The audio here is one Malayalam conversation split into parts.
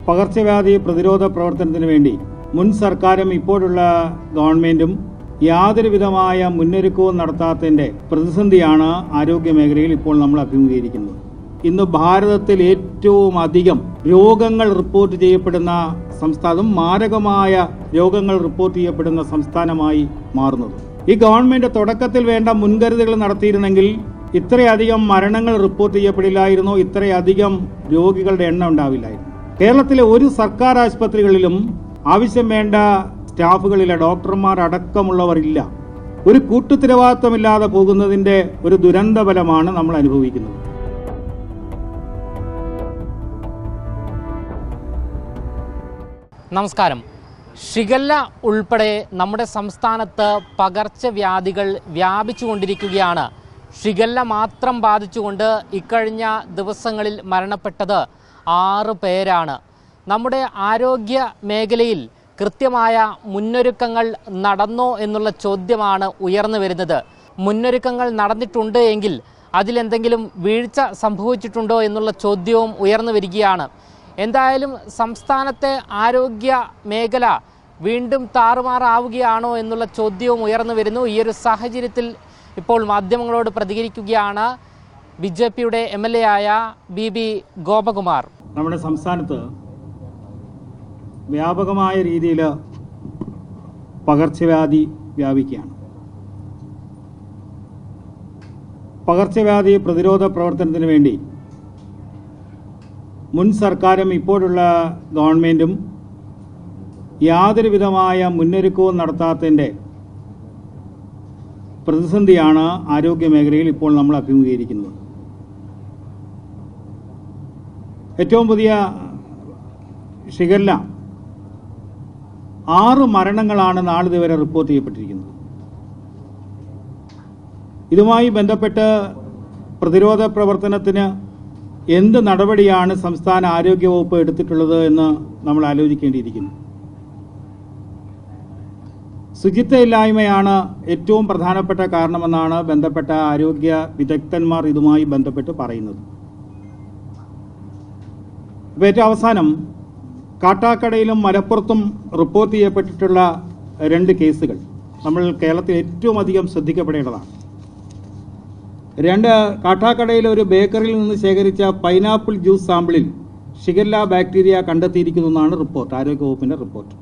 പകർച്ചവ്യാധി പ്രതിരോധ പ്രവർത്തനത്തിന് വേണ്ടി മുൻ സർക്കാരും ഇപ്പോഴുള്ള ഗവൺമെന്റും യാതൊരുവിധമായ മുന്നൊരുക്കവും നടത്താത്തതിന്റെ പ്രതിസന്ധിയാണ് ആരോഗ്യ മേഖലയിൽ ഇപ്പോൾ നമ്മൾ അഭിമുഖീകരിക്കുന്നത്. ഇന്ന് ഭാരതത്തിൽ ഏറ്റവും അധികം രോഗങ്ങൾ റിപ്പോർട്ട് ചെയ്യപ്പെടുന്ന സംസ്ഥാനം, മാരകമായ രോഗങ്ങൾ റിപ്പോർട്ട് ചെയ്യപ്പെടുന്ന സംസ്ഥാനമായി മാറുന്നത്. ഈ ഗവൺമെന്റ് തുടക്കത്തിൽ വേണ്ട മുൻകരുതലുകൾ നടത്തിയിരുന്നെങ്കിൽ ഇത്രയധികം മരണങ്ങൾ റിപ്പോർട്ട് ചെയ്യപ്പെടില്ലായിരുന്നോ, ഇത്രയധികം രോഗികളുടെ എണ്ണം ഉണ്ടാവില്ലായിരുന്നു. കേരളത്തിലെ ഒരു സർക്കാർ ആശുപത്രികളിലും ആവശ്യം വേണ്ട സ്റ്റാഫുകളില്ല, ഡോക്ടർമാർ അടക്കമുള്ളവർ ഇല്ല. ഒരു കൂട്ടുത്തരവാദിത്വമില്ലാതെ പോകുന്നതിന്റെ ഒരു ദുരന്തഫലമാണ് നമ്മൾ അനുഭവിക്കുന്നത്. നമസ്കാരം. ഷിഗല്ല ഉൾപ്പെടെ നമ്മുടെ സംസ്ഥാനത്ത് പകർച്ചവ്യാധികൾ വ്യാപിച്ചുകൊണ്ടിരിക്കുകയാണ്. ഷിഗല്ല മാത്രം ബാധിച്ചുകൊണ്ട് ഇക്കഴിഞ്ഞ ദിവസങ്ങളിൽ മരണപ്പെട്ടത് 6 പേരാണ്. നമ്മുടെ ആരോഗ്യ മേഖലയിൽ കൃത്യമായ മുന്നൊരുക്കങ്ങൾ നടന്നോ എന്നുള്ള ചോദ്യമാണ് ഉയർന്നു വരുന്നത്. മുന്നൊരുക്കങ്ങൾ നടന്നിട്ടുണ്ട് എങ്കിൽ അതിലെന്തെങ്കിലും വീഴ്ച സംഭവിച്ചിട്ടുണ്ടോ എന്നുള്ള ചോദ്യവും ഉയർന്നു വരികയാണ്. എന്തായാലും സംസ്ഥാനത്തെ ആരോഗ്യ മേഖല വീണ്ടും താറുമാറാവുകയാണോ എന്നുള്ള ചോദ്യവും ഉയർന്നു വരുന്നു. ഈ ഒരു സാഹചര്യത്തിൽ ഇപ്പോൾ മാധ്യമങ്ങളോട് പ്രതികരിക്കുകയാണ് BJPയുടെ MLA ആയ BB ഗോപകുമാർ. നമ്മുടെ സംസ്ഥാനത്ത് വ്യാപകമായ രീതിയിൽ പകർച്ചവ്യാധി വ്യാപിക്കുകയാണ്. പകർച്ചവ്യാധി പ്രതിരോധ പ്രവർത്തനത്തിന് വേണ്ടി മുൻ സർക്കാരും ഇപ്പോഴുള്ള ഗവൺമെന്റും യാതൊരുവിധമായ മുന്നൊരുക്കവും നടത്താത്തതിന്റെ പ്രതിസന്ധിയാണ് ആരോഗ്യ മേഖലയിൽ ഇപ്പോൾ നമ്മൾ അഭിമുഖീകരിക്കുന്നത്. ഏറ്റവും പുതിയ ഷിഗല്ല 6 മരണങ്ങളാണ് നാളിതുവരെ റിപ്പോർട്ട് ചെയ്യപ്പെട്ടിരിക്കുന്നത്. ഇതുമായി ബന്ധപ്പെട്ട് പ്രതിരോധ പ്രവർത്തനത്തിന് എന്ത് നടപടിയാണ് സംസ്ഥാന ആരോഗ്യവകുപ്പ് എടുത്തിട്ടുള്ളത് എന്ന് നമ്മൾ ആലോചിക്കേണ്ടിയിരിക്കുന്നു. ശുചിത്വമില്ലായ്മയാണ് ഏറ്റവും പ്രധാനപ്പെട്ട കാരണമെന്നാണ് ബന്ധപ്പെട്ട ആരോഗ്യ വിദഗ്ധന്മാർ ഇതുമായി ബന്ധപ്പെട്ട് പറയുന്നത്. ഇപ്പോൾ ഏറ്റവും അവസാനം കാട്ടാക്കടയിലും മലപ്പുറത്തും റിപ്പോർട്ട് ചെയ്യപ്പെട്ടിട്ടുള്ള 2 കേസുകൾ നമ്മൾ കേരളത്തിൽ ഏറ്റവും അധികം ശ്രദ്ധിക്കപ്പെടേണ്ടതാണ്. കാട്ടാക്കടയിലെ ഒരു ബേക്കറിയിൽ നിന്ന് ശേഖരിച്ച പൈനാപ്പിൾ ജ്യൂസ് സാമ്പിളിൽ ഷിഗല്ല ബാക്ടീരിയ കണ്ടെത്തിയിരിക്കുന്നതെന്നാണ് റിപ്പോർട്ട്, ആരോഗ്യവകുപ്പിന്റെ റിപ്പോർട്ട്.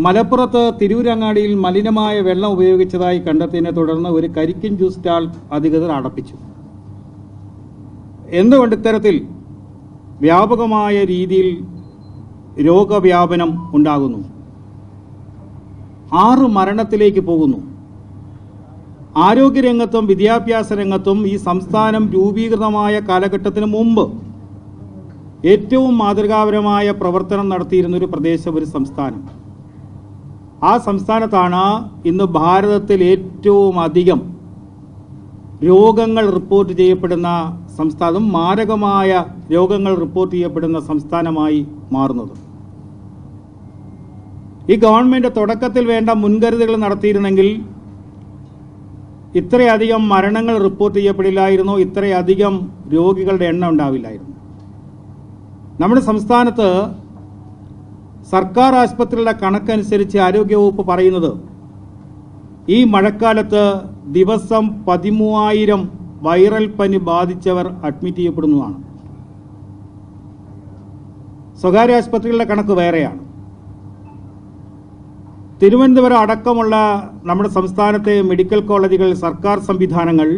മലപ്പുറത്ത് തിരൂരങ്ങാടിയിൽ മലിനമായ വെള്ളം ഉപയോഗിച്ചതായി കണ്ടെത്തിയതിനെ തുടർന്ന് ഒരു കരിക്കിൻ ജ്യൂസ് സ്റ്റാൾ അധികൃതർ അടപ്പിച്ചു. എന്തുകൊണ്ട് ഇത്തരത്തിൽ വ്യാപകമായ രീതിയിൽ രോഗവ്യാപനം ഉണ്ടാകുന്നു? 6 മരണത്തിലേക്ക് പോകുന്നു. ആരോഗ്യരംഗത്തും വിദ്യാഭ്യാസ രംഗത്തും ഈ സംസ്ഥാനം രൂപീകൃതമായ കാലഘട്ടത്തിന് മുമ്പ് ഏറ്റവും മാതൃകാപരമായ പ്രവർത്തനം നടത്തിയിരുന്ന ഒരു പ്രദേശം, ഒരു സംസ്ഥാനം. ആ സംസ്ഥാനത്താണ് ഇന്ന് ഭാരതത്തിൽ ഏറ്റവും അധികം രോഗങ്ങൾ റിപ്പോർട്ട് ചെയ്യപ്പെടുന്ന സംസ്ഥാനം, മാരകമായ രോഗങ്ങൾ റിപ്പോർട്ട് ചെയ്യപ്പെടുന്ന സംസ്ഥാനമായി മാറുന്നത്. ഈ ഗവൺമെന്റ് തുടക്കത്തിൽ വേണ്ട മുൻകരുതലുകൾ നടത്തിയിരുന്നെങ്കിൽ ഇത്രയധികം മരണങ്ങൾ റിപ്പോർട്ട് ചെയ്യപ്പെടില്ലായിരുന്നോ, ഇത്രയധികം രോഗികളുടെ എണ്ണം ഉണ്ടാവില്ലായിരുന്നു. നമ്മുടെ സംസ്ഥാനത്ത് സർക്കാർ ആശുപത്രികളുടെ കണക്കനുസരിച്ച് ആരോഗ്യവകുപ്പ് പറയുന്നത് ഈ മഴക്കാലത്ത് ദിവസം 13,000 വൈറൽ പനി ബാധിച്ചവർ അഡ്മിറ്റ് ചെയ്യപ്പെടുന്നതാണ്. സ്വകാര്യ ആശുപത്രികളുടെ കണക്ക് വേറെയാണ്. തിരുവനന്തപുരം അടക്കമുള്ള നമ്മുടെ സംസ്ഥാനത്തെ മെഡിക്കൽ കോളേജുകൾ, സർക്കാർ സംവിധാനങ്ങൾ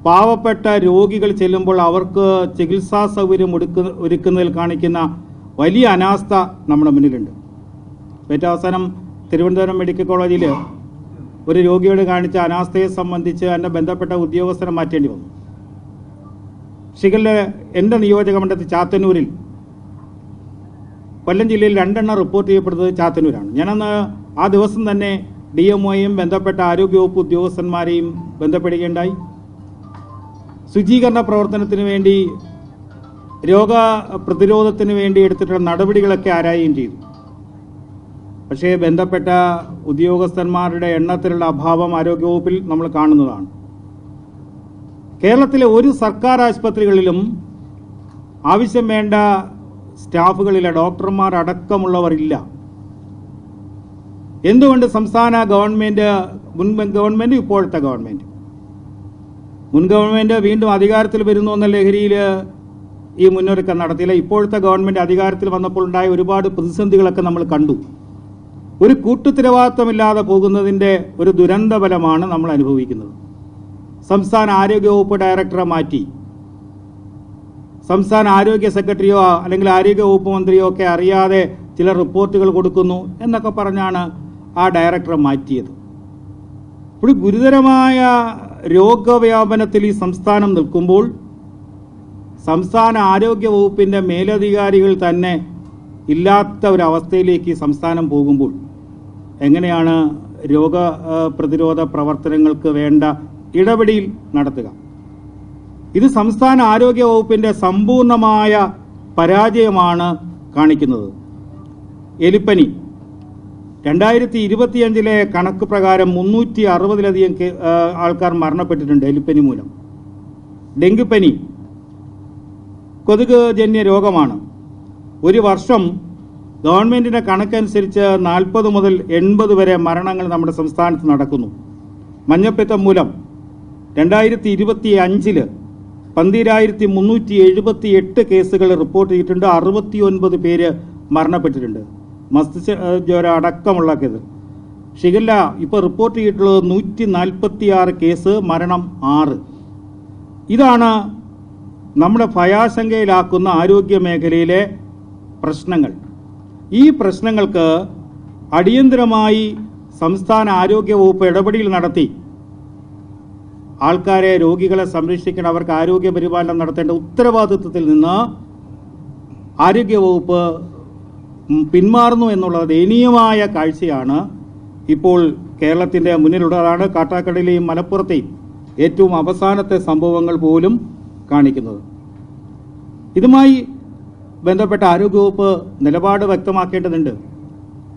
പാവപ്പെട്ട രോഗികൾ ചെല്ലുമ്പോൾ അവർക്ക് ചികിത്സാ സൗകര്യം ഒരുക്കുന്നതിൽ കാണിക്കുന്ന വലിയ അനാസ്ഥ നമ്മുടെ മുന്നിലുണ്ട്. ഏറ്റവും അവസാനം തിരുവനന്തപുരം മെഡിക്കൽ കോളേജിൽ ഒരു രോഗിയോട് കാണിച്ച അനാസ്ഥയെ സംബന്ധിച്ച് അതിൻ്റെ ബന്ധപ്പെട്ട ഉദ്യോഗസ്ഥരെ മാറ്റേണ്ടി വന്നു. ഷിഗല്ല എൻ്റെ നിയോജക മണ്ഡലത്തിൽ ചാത്തന്നൂരിൽ, കൊല്ലം ജില്ലയിൽ 2 എണ്ണം റിപ്പോർട്ട് ചെയ്യപ്പെടുന്നത് ചാത്തന്നൂരാണ്. ഞാനന്ന് ആ ദിവസം തന്നെ DMOയും ബന്ധപ്പെട്ട ആരോഗ്യവകുപ്പ് ഉദ്യോഗസ്ഥന്മാരെയും ബന്ധപ്പെടുകയുണ്ടായി. ശുചീകരണ പ്രവർത്തനത്തിന് വേണ്ടി, രോഗപ്രതിരോധത്തിന് വേണ്ടി എടുത്തിട്ടുള്ള നടപടികളൊക്കെ ആരായുകയും ചെയ്തു. പക്ഷേ ബന്ധപ്പെട്ട ഉദ്യോഗസ്ഥന്മാരുടെ എണ്ണത്തിലുള്ള അഭാവം ആരോഗ്യവകുപ്പിൽ നമ്മൾ കാണുന്നതാണ്. കേരളത്തിലെ ഒരു സർക്കാർ ആശുപത്രികളിലും ആവശ്യം വേണ്ട സ്റ്റാഫുകളില്ല, ഡോക്ടർമാർ അടക്കമുള്ളവർ ഇല്ല. എന്തുകൊണ്ട് സംസ്ഥാന ഗവൺമെൻറ്, മുൻ ഗവൺമെൻറ്, ഇപ്പോഴത്തെ ഗവൺമെൻറ്, മുൻ ഗവൺമെൻറ് വീണ്ടും അധികാരത്തിൽ വരുന്നു എന്ന ലഹരിയിൽ ഈ മുന്നൊരുക്കം നടത്തിയില്ല? ഇപ്പോഴത്തെ ഗവൺമെൻറ് അധികാരത്തിൽ വന്നപ്പോൾ ഉണ്ടായ ഒരുപാട് പ്രതിസന്ധികളൊക്കെ നമ്മൾ കണ്ടു. ഒരു കൂട്ടുത്തരവാദിത്തമില്ലാതെ പോകുന്നതിൻ്റെ ഒരു ദുരന്തഫലമാണ് നമ്മൾ അനുഭവിക്കുന്നത്. സംസ്ഥാന ആരോഗ്യവകുപ്പ് ഡയറക്ടറെ മാറ്റി, സംസ്ഥാന ആരോഗ്യ സെക്രട്ടറിയോ അല്ലെങ്കിൽ ആരോഗ്യ വകുപ്പ് മന്ത്രിയോ ഒക്കെ അറിയാതെ ചില റിപ്പോർട്ടുകൾ കൊടുക്കുന്നു എന്നൊക്കെ പറഞ്ഞാണ് ആ ഡയറക്ടറെ മാറ്റിയത്. ഒരു ഗുരുതരമായ രോഗവ്യാപനത്തിൽ ഈ സംസ്ഥാനം നിൽക്കുമ്പോൾ സംസ്ഥാന ആരോഗ്യ വകുപ്പിൻ്റെ മേലധികാരികൾ തന്നെ ഇല്ലാത്ത ഒരവസ്ഥയിലേക്ക് സംസ്ഥാനം പോകുമ്പോൾ എങ്ങനെയാണ് രോഗപ്രതിരോധ പ്രവർത്തനങ്ങൾക്ക് വേണ്ട ഇടപെടൽ നടത്തുക? ഇത് സംസ്ഥാന ആരോഗ്യ വകുപ്പിൻ്റെ സമ്പൂർണമായ പരാജയമാണ് കാണിക്കുന്നത്. എലിപ്പനി 2025 കണക്ക് പ്രകാരം 360-ലധികം ആൾക്കാർ മരണപ്പെട്ടിട്ടുണ്ട് എലിപ്പനി മൂലം. ഡെങ്കിപ്പനി കൊതുക് ജന്യ രോഗമാണ്. ഒരു വർഷം ഗവൺമെൻറ്റിൻ്റെ കണക്കനുസരിച്ച് 40 മുതൽ 80 വരെ മരണങ്ങൾ നമ്മുടെ സംസ്ഥാനത്ത് നടക്കുന്നു. മഞ്ഞപ്പിത്തം മൂലം 2025 12,378 കേസുകൾ റിപ്പോർട്ട് ചെയ്തിട്ടുണ്ട്. 69 പേര് മരണപ്പെട്ടിട്ടുണ്ട്. മസ്തിഷ്ക ജ്വരം അടക്കമുള്ള കേസ്. ഷിഗല്ല ഇപ്പോൾ റിപ്പോർട്ട് ചെയ്തിട്ടുള്ളത് 146 കേസ്, മരണം 6. ഇതാണ് നമ്മുടെ ഭയാശങ്കയിലാക്കുന്ന ആരോഗ്യ മേഖലയിലെ പ്രശ്നങ്ങൾ. ഈ പ്രശ്നങ്ങൾക്ക് അടിയന്തരമായി സംസ്ഥാന ആരോഗ്യ വകുപ്പ് ഇടപെടൽ നടത്തി ആൾക്കാരെ, രോഗികളെ സംരക്ഷിക്കണം, അവർക്ക് ആരോഗ്യ പരിപാലനം നടത്തേണ്ട ഉത്തരവാദിത്വത്തിൽ നിന്ന് ആരോഗ്യവകുപ്പ് പിന്മാറുന്നു എന്നുള്ള ദയനീയമായ കാഴ്ചയാണ് ഇപ്പോൾ കേരളത്തിൻ്റെ മുന്നിലുള്ളതാണ്. കാട്ടാക്കടയിലെയും മലപ്പുറത്തെയും ഏറ്റവും അവസാനത്തെ സംഭവങ്ങൾ പോലും കാണിക്കുന്നത്. ഇതുമായി ബന്ധപ്പെട്ട ആരോഗ്യവകുപ്പ് നിലപാട് വ്യക്തമാക്കേണ്ടതുണ്ട്.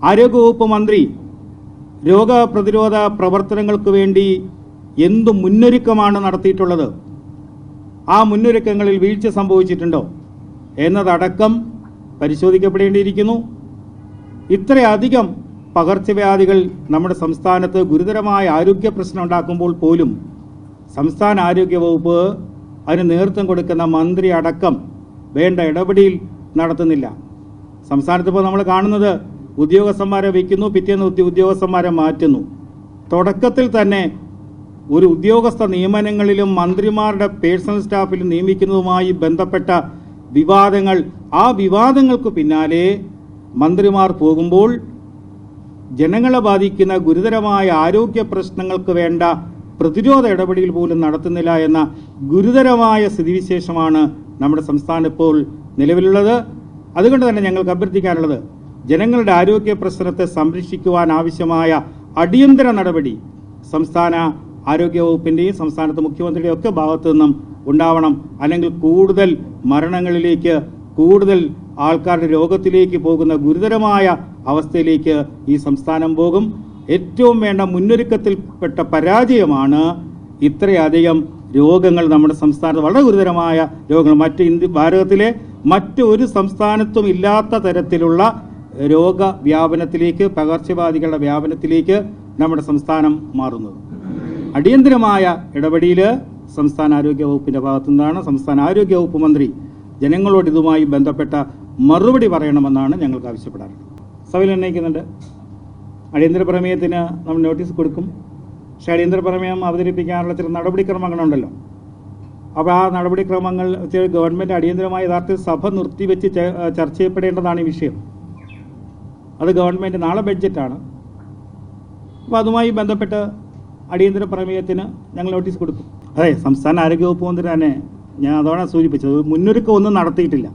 ആരോഗ്യവകുപ്പ് മന്ത്രി രോഗപ്രതിരോധ പ്രവർത്തനങ്ങൾക്ക് വേണ്ടി എന്ത് മുന്നൊരുക്കമാണ് നടത്തിയിട്ടുള്ളത്? ആ മുന്നൊരുക്കങ്ങളിൽ വീഴ്ച സംഭവിച്ചിട്ടുണ്ടോ എന്നതടക്കം പരിശോധിക്കപ്പെടേണ്ടിയിരിക്കുന്നു. ഇത്രയധികം പകർച്ചവ്യാധികൾ നമ്മുടെ സംസ്ഥാനത്ത് ഗുരുതരമായ ആരോഗ്യ പ്രശ്നം ഉണ്ടാക്കുമ്പോൾ പോലും സംസ്ഥാന ആരോഗ്യ വകുപ്പ് അതിന് നേതൃത്വം കൊടുക്കുന്ന മന്ത്രി അടക്കം വേണ്ട ഇടപെടൽ നടത്തുന്നില്ല. സംസ്ഥാനത്ത് ഇപ്പോൾ നമ്മൾ കാണുന്നത് ഉദ്യോഗസ്ഥന്മാരെ വയ്ക്കുന്നു, പിറ്റേന്ന് ഉദ്യോഗസ്ഥന്മാരെ മാറ്റുന്നു. തുടക്കത്തിൽ തന്നെ ഒരു ഉദ്യോഗസ്ഥ നിയമനങ്ങളിലും മന്ത്രിമാരുടെ പേഴ്സണൽ സ്റ്റാഫിലും നിയമിക്കുന്നതുമായി ബന്ധപ്പെട്ട വിവാദങ്ങൾ, ആ വിവാദങ്ങൾക്ക് പിന്നാലെ മന്ത്രിമാർ പോകുമ്പോൾ ജനങ്ങളെ ബാധിക്കുന്ന ഗുരുതരമായ ആരോഗ്യ പ്രശ്നങ്ങൾക്ക് വേണ്ട പ്രതിരോധ ഇടപെടൽ പോലും നടത്തുന്നില്ല എന്ന ഗുരുതരമായ സ്ഥിതിവിശേഷമാണ് നമ്മുടെ സംസ്ഥാനം ഇപ്പോൾ നിലവിലുള്ളത്. അതുകൊണ്ട് തന്നെ ഞങ്ങൾക്ക് അഭ്യർത്ഥിക്കാനുള്ളത്, ജനങ്ങളുടെ ആരോഗ്യ പ്രശ്നത്തെ സംരക്ഷിക്കുവാൻ ആവശ്യമായ അടിയന്തര നടപടി സംസ്ഥാന ആരോഗ്യ വകുപ്പിൻ്റെയും സംസ്ഥാനത്തെ മുഖ്യമന്ത്രിയുടെയും ഒക്കെ ഭാഗത്തു നിന്നും ഉണ്ടാവണം. അല്ലെങ്കിൽ കൂടുതൽ മരണങ്ങളിലേക്ക്, കൂടുതൽ ആൾക്കാരുടെ രോഗത്തിലേക്ക് പോകുന്ന ഗുരുതരമായ അവസ്ഥയിലേക്ക് ഈ സംസ്ഥാനം പോകും. ഏറ്റവും വേണ്ട മുന്നൊരുക്കത്തിൽപ്പെട്ട പരാജയമാണ് ഇത്രയധികം രോഗങ്ങൾ നമ്മുടെ സംസ്ഥാനത്ത്, വളരെ ഗുരുതരമായ രോഗങ്ങൾ, ഭാരതത്തിലെ മറ്റൊരു സംസ്ഥാനത്തും ഇല്ലാത്ത തരത്തിലുള്ള രോഗവ്യാപനത്തിലേക്ക്, പകർച്ചവ്യാധികളുടെ വ്യാപനത്തിലേക്ക് നമ്മുടെ സംസ്ഥാനം മാറുന്നത്. അടിയന്തരമായ ഇടപെടൽ സംസ്ഥാന ആരോഗ്യ വകുപ്പിൻ്റെ ഭാഗത്തു നിന്നാണ്. സംസ്ഥാന ആരോഗ്യ വകുപ്പ് മന്ത്രി ജനങ്ങളോട് ഇതുമായി ബന്ധപ്പെട്ട മറുപടി പറയണമെന്നാണ് ഞങ്ങൾക്ക് ആവശ്യപ്പെടാറുള്ളത്. സഭയിൽ ഉന്നയിക്കുന്നുണ്ട്. അടിയന്തര പ്രമേയത്തിന് നമ്മൾ നോട്ടീസ് കൊടുക്കും. പക്ഷേ അടിയന്തര പ്രമേയം അവതരിപ്പിക്കാനുള്ള ചില നടപടിക്രമങ്ങളുണ്ടല്ലോ. അപ്പോൾ ആ നടപടിക്രമങ്ങൾ ഗവൺമെൻറ് അടിയന്തരമായ യഥാർത്ഥത്തിൽ സഭ നിർത്തിവെച്ച് ചർച്ച ചെയ്യപ്പെടേണ്ടതാണ് ഈ വിഷയം. അത് ഗവൺമെൻറ് നാളെ ബഡ്ജറ്റാണ്. അപ്പോൾ അതുമായി ബന്ധപ്പെട്ട് അടിയന്തര പ്രമേയത്തിന് ഞങ്ങൾ നോട്ടീസ് കൊടുക്കും. അതെ, സംസ്ഥാന ആരോഗ്യവകുപ്പ് മന്ത്രി തന്നെ, ഞാൻ അതോടെ സൂചിപ്പിച്ചത്, മുന്നൊരുക്കം ഒന്നും നടത്തിയിട്ടില്ല.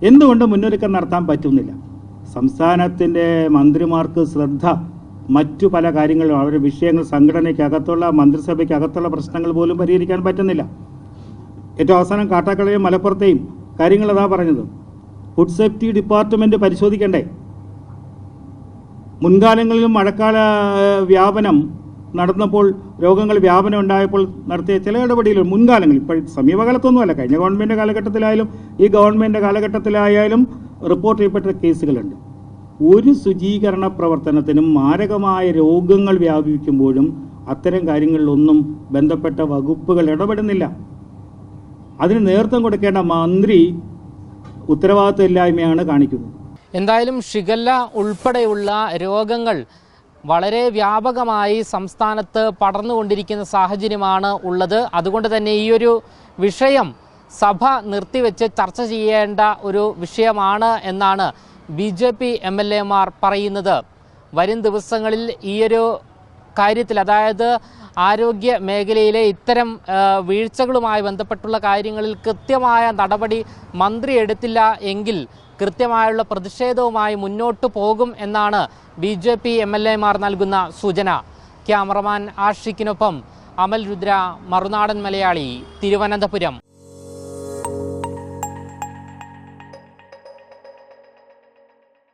എന്തുകൊണ്ട് മുന്നൊരുക്കം നടത്താൻ പറ്റുന്നില്ല? സംസ്ഥാനത്തിൻ്റെ മന്ത്രിമാർക്ക് ശ്രദ്ധ മറ്റു പല കാര്യങ്ങളിലും, അവരുടെ വിഷയങ്ങൾ, സംഘടനയ്ക്കകത്തുള്ള, മന്ത്രിസഭയ്ക്കകത്തുള്ള പ്രശ്നങ്ങൾ പോലും പരിഹരിക്കാൻ പറ്റുന്നില്ല. ഏറ്റവും അവസാനം കാട്ടാക്കടയും മലപ്പുറത്തെയും കാര്യങ്ങൾ അതാ പറഞ്ഞത്. ഫുഡ് സേഫ്റ്റി ഡിപ്പാർട്ട്മെൻറ്റ് പരിശോധിക്കണ്ടേ? മുൻകാലങ്ങളിലും മഴക്കാല വ്യാപനം നടന്നപ്പോൾ, രോഗങ്ങൾ വ്യാപനം ഉണ്ടായപ്പോൾ നടത്തിയ ചില ഇടപെടലുകൾ മുൻകാലങ്ങളിൽ, ഇപ്പോൾ സമീപകാലത്തൊന്നുമല്ല, കഴിഞ്ഞ ഗവൺമെൻറ് കാലഘട്ടത്തിലായാലും ഈ ഗവൺമെൻറ് കാലഘട്ടത്തിലായാലും റിപ്പോർട്ട് ചെയ്യപ്പെട്ട കേസുകളുണ്ട്. ഒരു ശുചീകരണ പ്രവർത്തനത്തിനും മാരകമായ രോഗങ്ങൾ വ്യാപിക്കുമ്പോഴും അത്തരം കാര്യങ്ങളിലൊന്നും ബന്ധപ്പെട്ട വകുപ്പുകൾ ഇടപെടുന്നില്ല. അതിന് നേതൃത്വം കൊടുക്കേണ്ട മന്ത്രി ഉത്തരവാദിത്തമില്ലായ്മയാണ് കാണിക്കുന്നത്. എന്തായാലും ഷിഗല്ല ഉൾപ്പെടെയുള്ള രോഗങ്ങൾ വളരെ വ്യാപകമായി സംസ്ഥാനത്ത് പടർന്നുകൊണ്ടിരിക്കുന്ന സാഹചര്യമാണ് ഉള്ളത്. അതുകൊണ്ട് തന്നെ ഈ ഒരു വിഷയം സഭ നിർത്തിവെച്ച് ചർച്ച ചെയ്യേണ്ട ഒരു വിഷയമാണ് എന്നാണ് BJP MLA-മാർ പറയുന്നത്. വരും ദിവസങ്ങളിൽ ഈയൊരു കാര്യത്തിൽ, അതായത് ആരോഗ്യ മേഖലയിലെ ഇത്തരം വീഴ്ചകളുമായി ബന്ധപ്പെട്ടുള്ള കാര്യങ്ങളിൽ കൃത്യമായ നടപടി മന്ത്രി എടുത്തില്ല എങ്കിൽ കൃത്യമായുള്ള പ്രതിഷേധവുമായി മുന്നോട്ട് പോകും എന്നാണ് BJP MLA-മാർ നൽകുന്ന സൂചന. ക്യാമറമാൻ ആഷിഖിനൊപ്പം അമൽ രുദ്ര, മറുനാടൻ മലയാളി, തിരുവനന്തപുരം.